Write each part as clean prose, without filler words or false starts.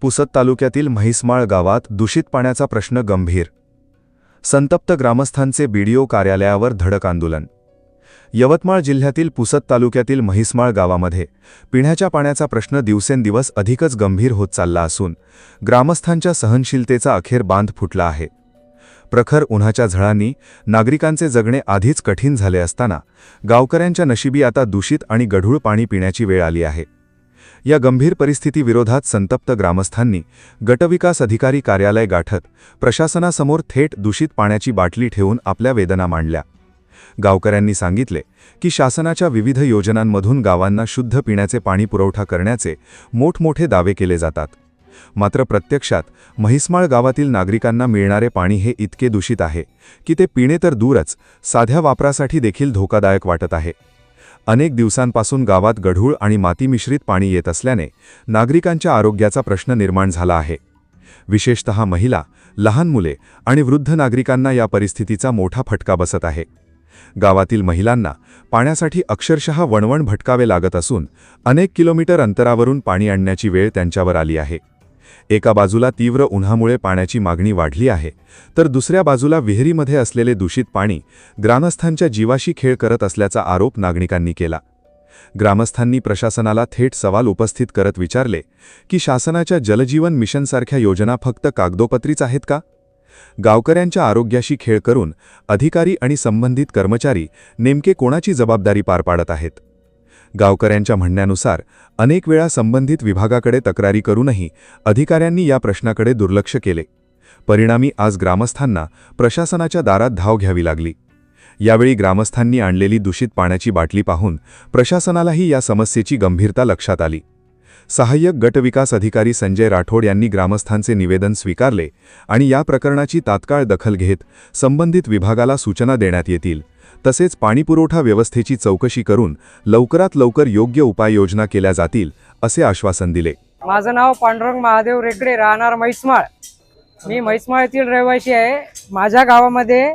पुसद तालुक्यातील म्हैसमाळ गावात दूषित पाण्याचा प्रश्न गंभीर. संतप्त ग्रामस्थांचे बीडीओ कार्यालयावर धडक आंदोलन. यवतमाळ जिल्ह्यातील पुसद तालुक्यातील म्हैसमाळ गावामध्ये पिण्याच्या पाण्याचा प्रश्न दिवसेंदिवस अधिकच गंभीर होत चालला असून ग्रामस्थांच्या सहनशीलतेचा अखेर बांध फुटला आहे. प्रखर उन्हाच्या झळांनी नागरिकांचे जगणे आधीच कठीण झाले असताना गावकऱ्यांच्या नशिबी आता दूषित आणि गढूळ पाणी पिण्याची वेळ आली आहे. या गंभीर परिस्थितीविरोधात संतप्त ग्रामस्थांनी गटविकास अधिकारी कार्यालय गाठत प्रशासनासमोर थेट दूषित पाण्याची बाटली ठेवून आपल्या वेदना मांडल्या. गावकऱ्यांनी सांगितले की शासनाच्या विविध योजनांमधून गावांना शुद्ध पिण्याचे पाणी पुरवठा करण्याचे मोठमोठे दावे केले जातात. मात्र प्रत्यक्षात म्हैसमाळ गावातील नागरिकांना मिळणारे पाणी हे इतके दूषित आहे की ते पिणे तर दूरच, साध्या वापरासाठी देखील धोकादायक वाटत आहे. अनेक दिवसांपासून गावात गढूळ आणि माती मिश्रित पाणी येत असल्याने नागरिकांच्या आरोग्याचा प्रश्न निर्माण झाला आहे. विशेषतः महिला, लहान मुले आणि वृद्ध नागरिकांना या परिस्थितीचा मोठा फटका बसत आहे. गावातील महिलांना पाण्यासाठी अक्षरशः वणवण भटकावे लागत असून अनेक किलोमीटर अंतरावरून पाणी आणण्याची वेळ त्यांच्यावर आली आहे. एका बाजूला तीव्र उन्हामुळे पाण्याची मागणी वाढली आहे, तर दुसऱ्या बाजूला विहिरीमध्ये असलेले दूषित पाणी ग्रामस्थांच्या जीवाशी खेळ करत असल्याचा आरोप नागरिकांनी केला. ग्रामस्थांनी प्रशासनाला थेट सवाल उपस्थित करत विचारले की शासनाच्या जलजीवन मिशनसारख्या योजना फक्त कागदोपत्रीच आहेत का? गावकऱ्यांच्या आरोग्याशी खेळ करून अधिकारी आणि संबंधित कर्मचारी नेमके कोणाची जबाबदारी पार पाडत आहेत? गावकऱ्यांच्या म्हणण्यानुसार अनेक वेळा संबंधित विभागाकडे तक्रारी करूनही अधिकाऱ्यांनी या प्रश्नाकडे दुर्लक्ष केले. परिणामी आज ग्रामस्थांना प्रशासनाच्या दारात धाव घ्यावी लागली. यावेळी ग्रामस्थांनी आणलेली दूषित पाण्याची बाटली पाहून प्रशासनालाही या समस्येची गंभीरता लक्षात आली. सहाय्यक गटविकास अधिकारी संजय राठोड यांनी ग्रामस्थांचे निवेदन स्वीकारले आणि या प्रकरणाची तात्काळ दखल घेत संबंधित विभागाला सूचना देण्यात येतील, तसेच पाणीपुरवठा व्यवस्थेची चौकशी करून लवकरात लवकर योग्य उपाययोजना केल्या जातील असे आश्वासन दिले. माझं नाव पांडुरंग महादेव रेकडे, राहणार म्हैसमाळ. मी म्हैसमाळ येथील रहिवासी आहे. माझ्या गावामध्ये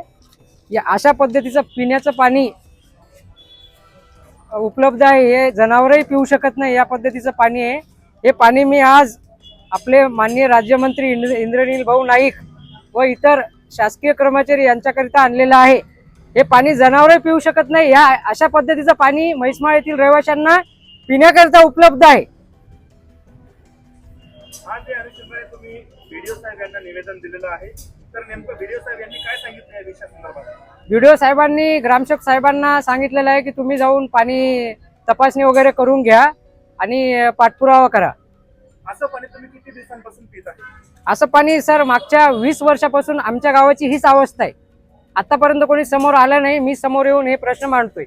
या अशा पद्धतीचं पिण्याचं पाणी उपलब्ध आहे. हे जनावरही पिऊ शकत नाही या पद्धतीचं पाणी आहे. हे पाणी मी आज आपले माननीय राज्यमंत्री इंद्रनील भाऊ नाईक व इतर शासकीय कर्मचारी यांच्याकरिता आणलेलं आहे. हे पाणी जनावरही पिऊ शकत नाही. या अशा पद्धतीचं पाणी म्हैसमाळ येथील रहिवाशांना पिण्याकरिता उपलब्ध आहे. तुम्ही बीडीओ साहेब यांना निवेदन दिलेलं आहे, तर नेमकं बीडीओ साहेब यांनी काय सांगितलं या विषयासंदर्भात? बीडीओ साहेबांनी ग्रामसेवक साहेबांना सांगितलेलं आहे की तुम्ही जाऊन पाणी तपासणी वगैरे करून घ्या आणि पाठपुरावा करा. असं पाणी तुम्ही किती दिवसांपासून पित आहे? असं पाणी सर मागच्या 20 वर्षापासून आमच्या गावाची हीच अवस्था आहे. आतापर्यंत कोणी समोर आलं नाही. मी समोर येऊन हे प्रश्न मांडतोय.